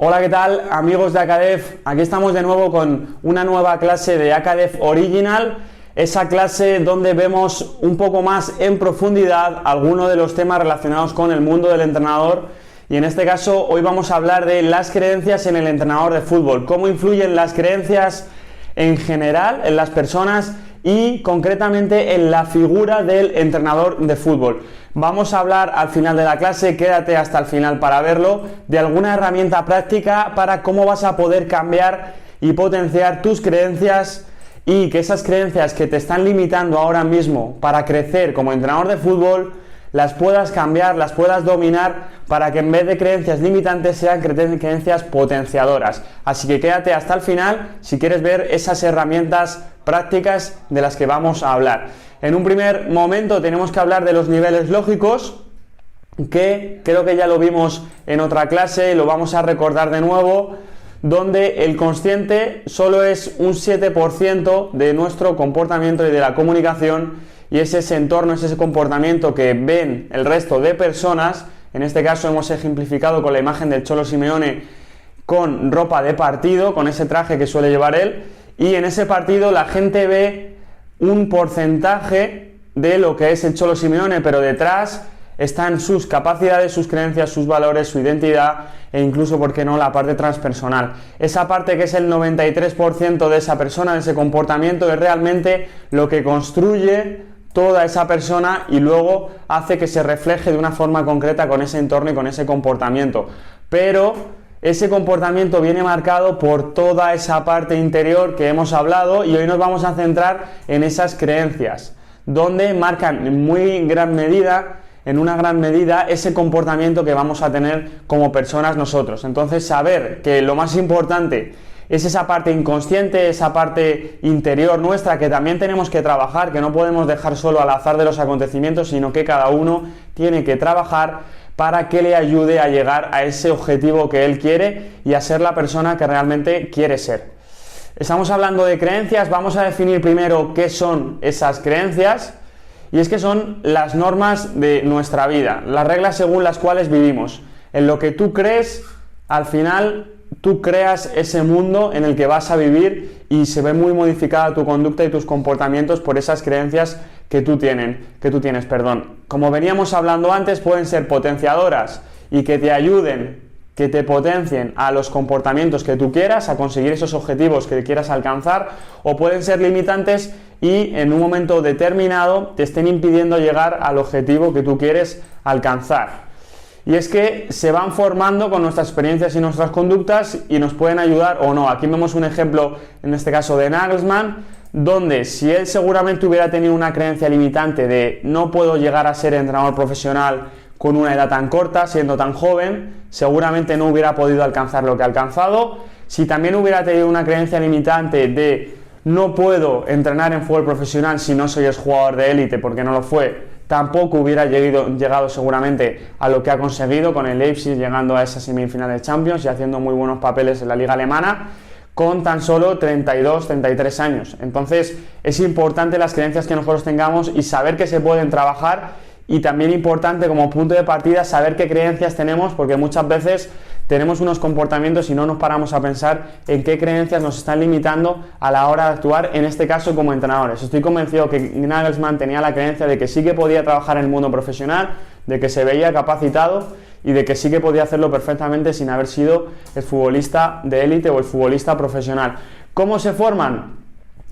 Hola, ¿qué tal amigos de Acadef? Aquí estamos de nuevo con una nueva clase de Acadef Original, esa clase donde vemos un poco más en profundidad algunos de los temas relacionados con el mundo del entrenador, y en este caso hoy vamos a hablar de las creencias en el entrenador de fútbol, cómo influyen las creencias en general en las personas y concretamente en la figura del entrenador de fútbol. Vamos a hablar al final de la clase, quédate hasta el final para verlo, de alguna herramienta práctica para cómo vas a poder cambiar y potenciar tus creencias, y que esas creencias que te están limitando ahora mismo para crecer como entrenador de fútbol las puedas cambiar, las puedas dominar, para que en vez de creencias limitantes sean creencias potenciadoras. Así que quédate hasta el final si quieres ver esas herramientas prácticas de las que vamos a hablar. En un primer momento tenemos que hablar de los niveles lógicos, que creo que ya lo vimos en otra clase y lo vamos a recordar de nuevo, donde el consciente solo es un 7% de nuestro comportamiento y de la comunicación, y es ese entorno, es ese comportamiento que ven el resto de personas. En este caso hemos ejemplificado con la imagen del Cholo Simeone con ropa de partido, con ese traje que suele llevar él, y en ese partido la gente ve un porcentaje de lo que es el Cholo Simeone, pero detrás están sus capacidades, sus creencias, sus valores, su identidad e incluso, ¿por qué no?, la parte transpersonal. Esa parte que es el 93% de esa persona, de ese comportamiento, es realmente lo que construye toda esa persona y luego hace que se refleje de una forma concreta con ese entorno y con ese comportamiento. Pero ese comportamiento viene marcado por toda esa parte interior que hemos hablado, y hoy nos vamos a centrar en esas creencias, donde marcan en una gran medida ese comportamiento que vamos a tener como personas nosotros. Entonces, saber que lo más importante es esa parte inconsciente, esa parte interior nuestra que también tenemos que trabajar, que no podemos dejar solo al azar de los acontecimientos, sino que cada uno tiene que trabajar para que le ayude a llegar a ese objetivo que él quiere y a ser la persona que realmente quiere ser. Estamos hablando de creencias. Vamos a definir primero qué son esas creencias, y es que son las normas de nuestra vida, las reglas según las cuales vivimos. En lo que tú crees, al final tú creas ese mundo en el que vas a vivir, y se ve muy modificada tu conducta y tus comportamientos por esas creencias que tú tienes. Como veníamos hablando antes, pueden ser potenciadoras y que te ayuden, que te potencien a los comportamientos que tú quieras, a conseguir esos objetivos que quieras alcanzar, o pueden ser limitantes y en un momento determinado te estén impidiendo llegar al objetivo que tú quieres alcanzar. Y es que se van formando con nuestras experiencias y nuestras conductas y nos pueden ayudar o no. Aquí vemos un ejemplo, en este caso de Nagelsmann, donde si él seguramente hubiera tenido una creencia limitante de no puedo llegar a ser entrenador profesional con una edad tan corta, siendo tan joven, seguramente no hubiera podido alcanzar lo que ha alcanzado. Si también hubiera tenido una creencia limitante de no puedo entrenar en fútbol profesional si no soy jugador de élite, porque no lo fue, tampoco hubiera llegado seguramente a lo que ha conseguido con el Leipzig, llegando a esa semifinal de Champions y haciendo muy buenos papeles en la liga alemana con tan solo 32, 33 años. Entonces es importante las creencias que nosotros tengamos y saber que se pueden trabajar, y también importante como punto de partida saber qué creencias tenemos, porque muchas veces tenemos unos comportamientos y no nos paramos a pensar en qué creencias nos están limitando a la hora de actuar, en este caso como entrenadores. Estoy convencido que Nagelsmann tenía la creencia de que sí que podía trabajar en el mundo profesional, de que se veía capacitado y de que sí que podía hacerlo perfectamente sin haber sido el futbolista de élite o el futbolista profesional. ¿Cómo se forman?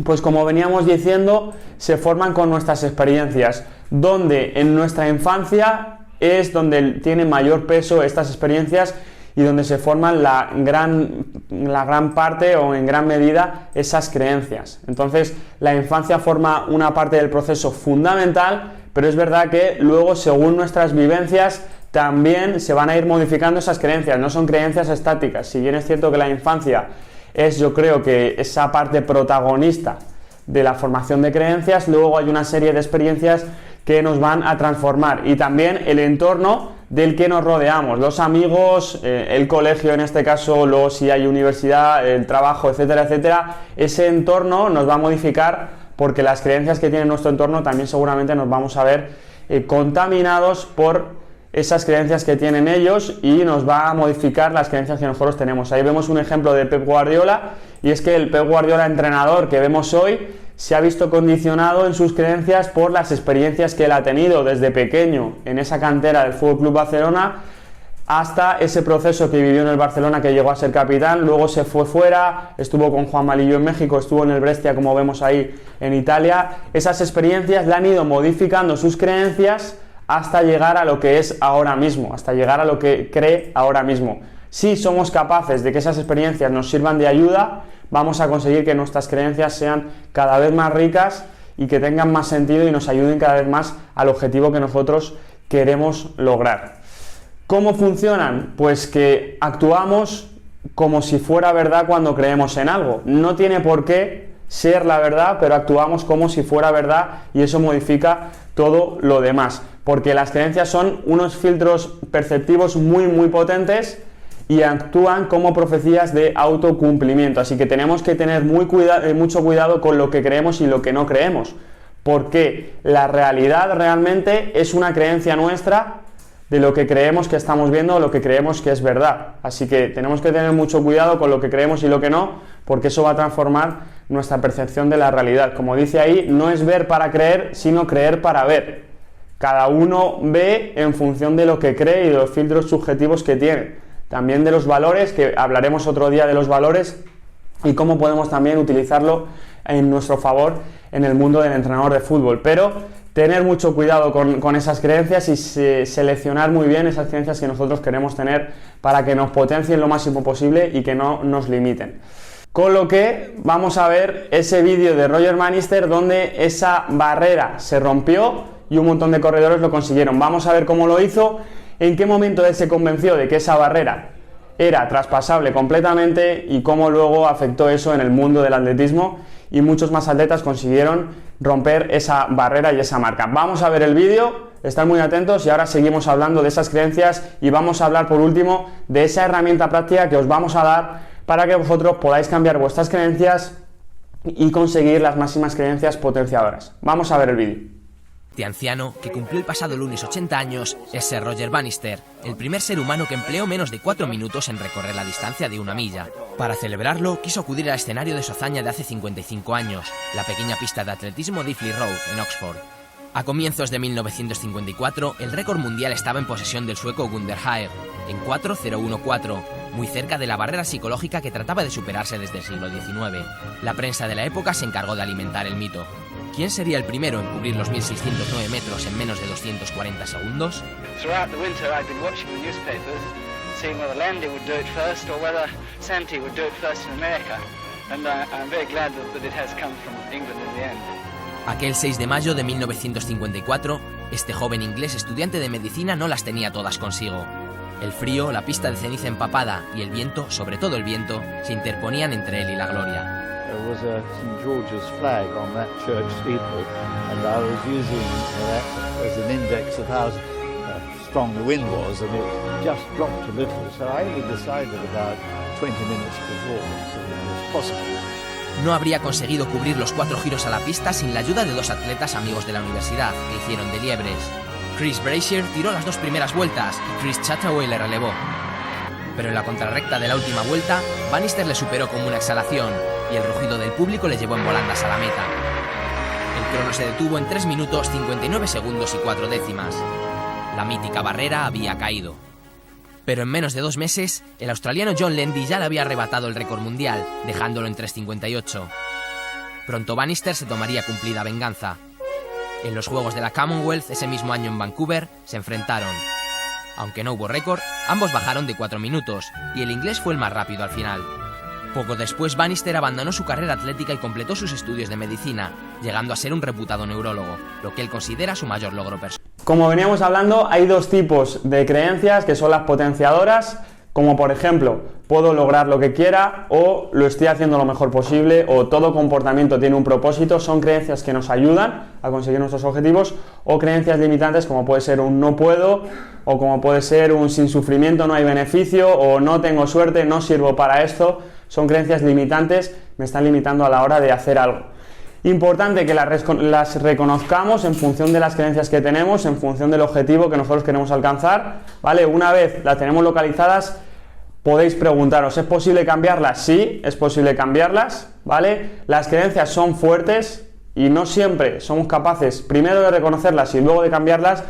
Pues como veníamos diciendo, se forman con nuestras experiencias, donde en nuestra infancia es donde tienen mayor peso estas experiencias y donde se forman la gran parte o en gran medida esas creencias. Entonces la infancia forma una parte del proceso fundamental, pero es verdad que luego, según nuestras vivencias, también se van a ir modificando esas creencias, no son creencias estáticas. Si bien es cierto que la infancia es, yo creo, que esa parte protagonista de la formación de creencias, luego hay una serie de experiencias que nos van a transformar, y también el entorno del que nos rodeamos, los amigos, el colegio en este caso, luego si hay universidad, el trabajo, etcétera, etcétera. Ese entorno nos va a modificar, porque las creencias que tiene nuestro entorno también seguramente nos vamos a ver contaminados por esas creencias que tienen ellos y nos va a modificar las creencias que nosotros tenemos. Ahí vemos un ejemplo de Pep Guardiola, y es que el Pep Guardiola entrenador que vemos hoy se ha visto condicionado en sus creencias por las experiencias que él ha tenido desde pequeño en esa cantera del Fútbol Club Barcelona, hasta ese proceso que vivió en el Barcelona, que llegó a ser capitán, luego se fue fuera, estuvo con Juan Malillo en México, estuvo en el Brescia, como vemos ahí en Italia. Esas experiencias le han ido modificando sus creencias hasta llegar a lo que es ahora mismo, hasta llegar a lo que cree ahora mismo. Si somos capaces de que esas experiencias nos sirvan de ayuda, vamos a conseguir que nuestras creencias sean cada vez más ricas y que tengan más sentido y nos ayuden cada vez más al objetivo que nosotros queremos lograr. ¿Cómo funcionan? Pues que actuamos como si fuera verdad cuando creemos en algo. No tiene por qué ser la verdad, pero actuamos como si fuera verdad y eso modifica todo lo demás. Porque las creencias son unos filtros perceptivos muy potentes y actúan como profecías de autocumplimiento. Así que tenemos que tener mucho cuidado con lo que creemos y lo que no creemos. Porque la realidad realmente es una creencia nuestra de lo que creemos que estamos viendo o lo que creemos que es verdad. Así que tenemos que tener mucho cuidado con lo que creemos y lo que no, porque eso va a transformar nuestra percepción de la realidad. Como dice ahí, no es ver para creer, sino creer para ver. Cada uno ve en función de lo que cree y de los filtros subjetivos que tiene. También de los valores, que hablaremos otro día de los valores y cómo podemos también utilizarlo en nuestro favor en el mundo del entrenador de fútbol. Pero tener mucho cuidado con esas creencias y seleccionar muy bien esas creencias que nosotros queremos tener para que nos potencien lo máximo posible y que no nos limiten. Con lo que vamos a ver ese vídeo de Roger Bannister donde esa barrera se rompió y un montón de corredores lo consiguieron. Vamos a ver cómo lo hizo, en qué momento él se convenció de que esa barrera era traspasable completamente y cómo luego afectó eso en el mundo del atletismo y muchos más atletas consiguieron romper esa barrera y esa marca. Vamos a ver el vídeo, estad muy atentos y ahora seguimos hablando de esas creencias y vamos a hablar por último de esa herramienta práctica que os vamos a dar para que vosotros podáis cambiar vuestras creencias y conseguir las máximas creencias potenciadoras. Vamos a ver el vídeo. Este anciano, que cumplió el pasado lunes 80 años, es Sir Roger Bannister, el primer ser humano que empleó menos de 4 minutos en recorrer la distancia de 1 milla. Para celebrarlo, quiso acudir al escenario de su hazaña de hace 55 años, la pequeña pista de atletismo Diffley Road, en Oxford. A comienzos de 1954, el récord mundial estaba en posesión del sueco Gunder Haer, en 4:01:4, muy cerca de la barrera psicológica que trataba de superarse desde el siglo XIX. La prensa de la época se encargó de alimentar el mito. ¿Quién sería el primero en cubrir los 1.609 metros en menos de 240 segundos? Throughout the winter I've been watching the newspapers, seeing whether Landy would do it first or whether Santi would do it first in America. And I'm very glad that it has come from England in the end. Aquel 6 de mayo de 1954, este joven inglés estudiante de medicina no las tenía todas consigo. El frío, la pista de ceniza empapada y el viento, sobre todo el viento, se interponían entre él y la gloria. There was a St. George's flag on that church steeple, and I was using that as an index of how strong the wind was, and it just dropped a little, so I only decided about 20 minutes before that it was possible. No habría conseguido cubrir los 4 giros a la pista sin la ayuda de 2 atletas amigos de la universidad, que hicieron de liebres. Chris Brasher tiró las 2 primeras vueltas y Chris Chataway le relevó. Pero en la contrarrecta de la última vuelta, Bannister le superó como una exhalación y el rugido del público le llevó en volandas a la meta. El crono se detuvo en 3 minutos 59 segundos y 4 décimas. La mítica barrera había caído. Pero en menos de 2 meses, el australiano John Landy ya le había arrebatado el récord mundial, dejándolo en 3:58. Pronto Bannister se tomaría cumplida venganza. En los Juegos de la Commonwealth, ese mismo año en Vancouver, se enfrentaron. Aunque no hubo récord, ambos bajaron de 4 minutos, y el inglés fue el más rápido al final. Poco después, Bannister abandonó su carrera atlética y completó sus estudios de medicina, llegando a ser un reputado neurólogo, lo que él considera su mayor logro personal. Como veníamos hablando, hay 2 tipos de creencias que son las potenciadoras, como por ejemplo, puedo lograr lo que quiera, o lo estoy haciendo lo mejor posible, o todo comportamiento tiene un propósito. Son creencias que nos ayudan a conseguir nuestros objetivos, o creencias limitantes como puede ser un no puedo, o como puede ser un sin sufrimiento no hay beneficio, o no tengo suerte, no sirvo para esto. Son creencias limitantes, me están limitando a la hora de hacer algo. Importante que las reconozcamos en función de las creencias que tenemos, en función del objetivo que nosotros queremos alcanzar, ¿vale? Una vez las tenemos localizadas, podéis preguntaros, ¿es posible cambiarlas? Sí, es posible cambiarlas, ¿vale? Las creencias son fuertes y no siempre somos capaces primero de reconocerlas y luego de cambiarlas,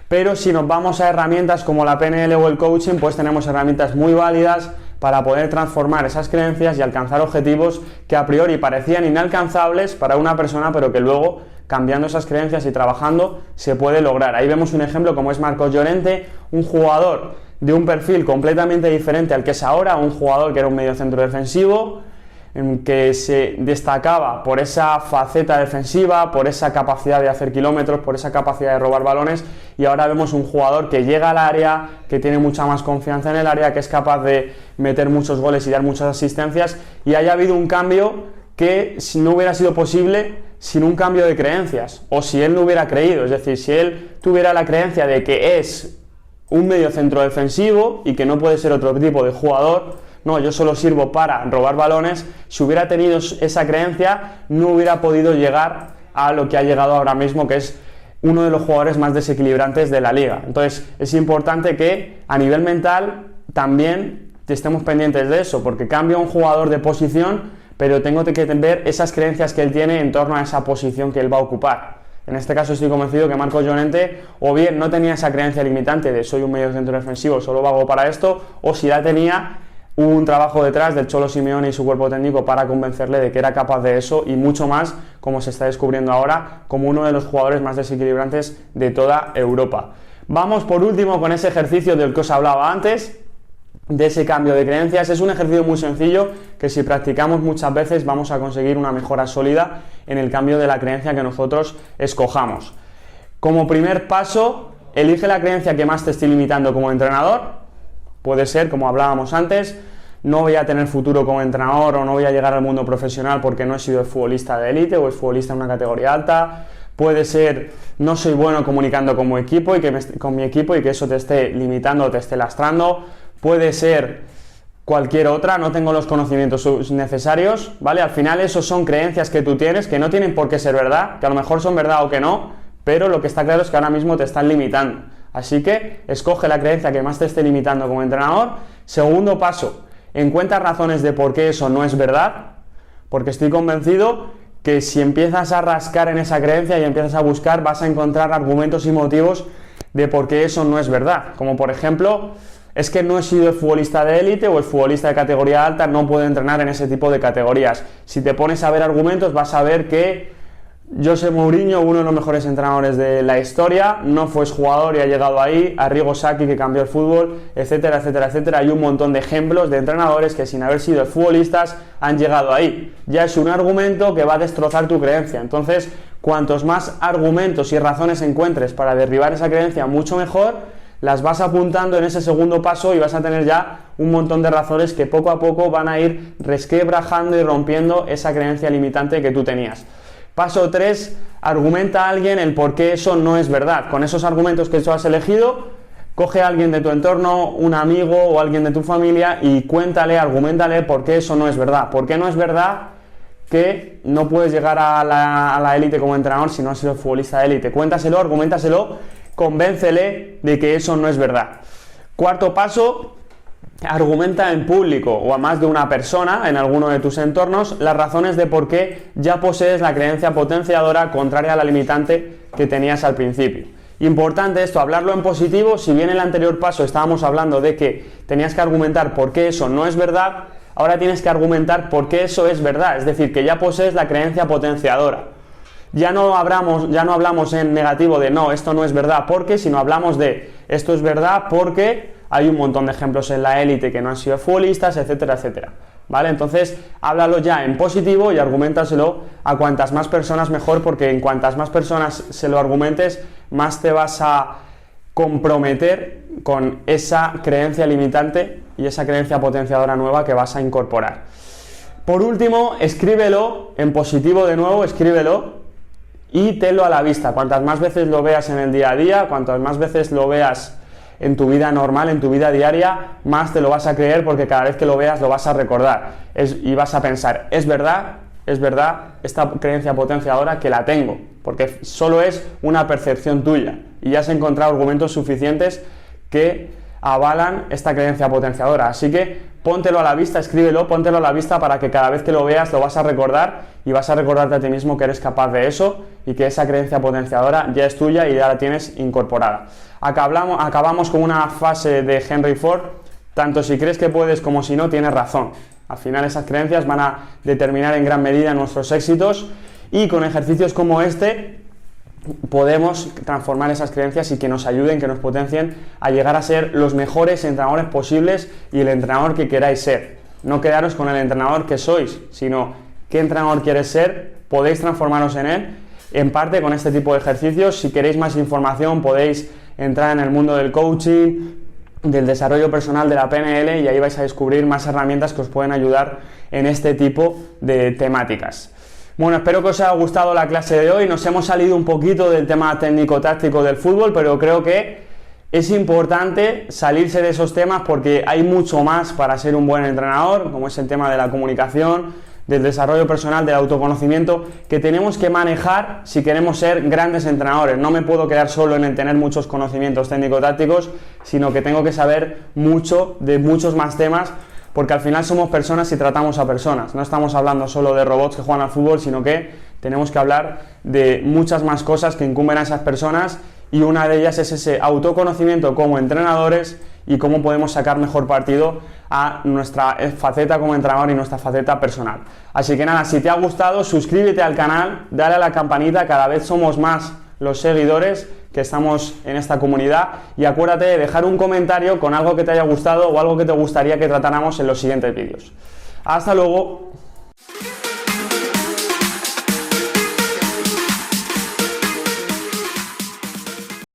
pero si nos vamos a herramientas como la PNL o el coaching, pues tenemos herramientas muy válidas para poder transformar esas creencias y alcanzar objetivos que a priori parecían inalcanzables para una persona, pero que luego, cambiando esas creencias y trabajando, se puede lograr. Ahí vemos un ejemplo como es Marcos Llorente, un jugador de un perfil completamente diferente al que es ahora, un jugador que era un mediocentro defensivo, que se destacaba por esa faceta defensiva, por esa capacidad de hacer kilómetros, por esa capacidad de robar balones, y ahora vemos un jugador que llega al área, que tiene mucha más confianza en el área, que es capaz de meter muchos goles y dar muchas asistencias, y haya habido un cambio que no hubiera sido posible sin un cambio de creencias, o si él no hubiera creído, es decir, si él tuviera la creencia de que es un mediocentro defensivo y que no puede ser otro tipo de jugador, no, yo solo sirvo para robar balones, si hubiera tenido esa creencia no hubiera podido llegar a lo que ha llegado ahora mismo, que es uno de los jugadores más desequilibrantes de la liga. Entonces es importante que a nivel mental también estemos pendientes de eso, porque cambia un jugador de posición, pero tengo que ver esas creencias que él tiene en torno a esa posición que él va a ocupar. En este caso estoy convencido que Marcos Llorente o bien no tenía esa creencia limitante de soy un mediocentro defensivo, solo valgo para esto, o si la tenía, hubo un trabajo detrás del Cholo Simeone y su cuerpo técnico para convencerle de que era capaz de eso y mucho más, como se está descubriendo ahora, como uno de los jugadores más desequilibrantes de toda Europa. Vamos por último con ese ejercicio del que os hablaba antes, de ese cambio de creencias. Es un ejercicio muy sencillo que si practicamos muchas veces vamos a conseguir una mejora sólida en el cambio de la creencia que nosotros escojamos. Como primer paso, elige la creencia que más te esté limitando como entrenador. Puede ser, como hablábamos antes, no voy a tener futuro como entrenador o no voy a llegar al mundo profesional porque no he sido futbolista de élite o el futbolista en una categoría alta. Puede ser, no soy bueno comunicando con mi equipo y que eso te esté limitando o te esté lastrando. Puede ser cualquier otra, no tengo los conocimientos necesarios, ¿vale? Al final esos son creencias que tú tienes, que no tienen por qué ser verdad, que a lo mejor son verdad o que no, pero lo que está claro es que ahora mismo te están limitando. Así que escoge la creencia que más te esté limitando como entrenador. Segundo paso, encuentra razones de por qué eso no es verdad, porque estoy convencido que si empiezas a rascar en esa creencia y empiezas a buscar, vas a encontrar argumentos y motivos de por qué eso no es verdad. Como por ejemplo, es que no he sido el futbolista de élite o el futbolista de categoría alta, no puedo entrenar en ese tipo de categorías. Si te pones a ver argumentos, vas a ver que José Mourinho, uno de los mejores entrenadores de la historia, no fue jugador y ha llegado ahí, Arrigo Sacchi que cambió el fútbol, etcétera, etcétera, etcétera. Hay un montón de ejemplos de entrenadores que sin haber sido futbolistas han llegado ahí. Ya es un argumento que va a destrozar tu creencia. Entonces, cuantos más argumentos y razones encuentres para derribar esa creencia, mucho mejor. Las vas apuntando en ese segundo paso y vas a tener ya un montón de razones que poco a poco van a ir resquebrajando y rompiendo esa creencia limitante que tú tenías. Paso 3, argumenta a alguien el por qué eso no es verdad. Con esos argumentos que tú has elegido, coge a alguien de tu entorno, un amigo o alguien de tu familia y argumentale por qué eso no es verdad. ¿Por qué no es verdad que no puedes llegar a la élite como entrenador si no has sido futbolista de élite? Cuéntaselo, arguméntaselo, convéncele de que eso no es verdad. Cuarto paso, argumenta en público o a más de una persona en alguno de tus entornos las razones de por qué ya posees la creencia potenciadora contraria a la limitante que tenías al principio. Importante esto, hablarlo en positivo. Si bien en el anterior paso estábamos hablando de que tenías que argumentar por qué eso no es verdad, ahora tienes que argumentar por qué eso es verdad, es decir, que ya posees la creencia potenciadora. Ya no hablamos en negativo de no, esto no es verdad porque, sino hablamos de esto es verdad porque hay un montón de ejemplos en la élite que no han sido futbolistas, etcétera, etcétera. ¿Vale? Entonces, háblalo ya en positivo y argumentaselo a cuantas más personas mejor, porque en cuantas más personas se lo argumentes, más te vas a comprometer con esa creencia limitante y esa creencia potenciadora nueva que vas a incorporar. Por último, escríbelo en positivo de nuevo, escríbelo y tenlo a la vista. Cuantas más veces lo veas en el día a día, cuantas más veces lo veas en tu vida normal, en tu vida diaria, más te lo vas a creer, porque cada vez que lo veas lo vas a recordar y vas a pensar, es verdad es verdad esta creencia potenciadora que la tengo, porque solo es una percepción tuya y ya has encontrado argumentos suficientes que avalan esta creencia potenciadora. Así que póntelo a la vista, escríbelo, póntelo a la vista para que cada vez que lo veas lo vas a recordar y vas a recordarte a ti mismo que eres capaz de eso y que esa creencia potenciadora ya es tuya y ya la tienes incorporada. Acabamos con una frase de Henry Ford: tanto si crees que puedes como si no, tienes razón. Al final esas creencias van a determinar en gran medida nuestros éxitos y con ejercicios como este podemos transformar esas creencias y que nos ayuden, que nos potencien a llegar a ser los mejores entrenadores posibles y el entrenador que queráis ser. No quedaros con el entrenador que sois, sino qué entrenador quieres ser, podéis transformaros en él, en parte con este tipo de ejercicios. Si queréis más información podéis entrar en el mundo del coaching, del desarrollo personal, de la PNL, y ahí vais a descubrir más herramientas que os pueden ayudar en este tipo de temáticas. Bueno, espero que os haya gustado la clase de hoy. Nos hemos salido un poquito del tema técnico-táctico del fútbol, pero creo que es importante salirse de esos temas porque hay mucho más para ser un buen entrenador, como es el tema de la comunicación, del desarrollo personal, del autoconocimiento, que tenemos que manejar si queremos ser grandes entrenadores. No me puedo quedar solo en el tener muchos conocimientos técnico-tácticos, sino que tengo que saber mucho de muchos más temas, porque al final somos personas y tratamos a personas. No estamos hablando solo de robots que juegan al fútbol, sino que tenemos que hablar de muchas más cosas que incumben a esas personas, y una de ellas es ese autoconocimiento como entrenadores y cómo podemos sacar mejor partido a nuestra faceta como entrenador y nuestra faceta personal. Así que nada, si te ha gustado, suscríbete al canal, dale a la campanita, cada vez somos más los seguidores que estamos en esta comunidad, y acuérdate de dejar un comentario con algo que te haya gustado o algo que te gustaría que tratáramos en los siguientes vídeos. Hasta luego.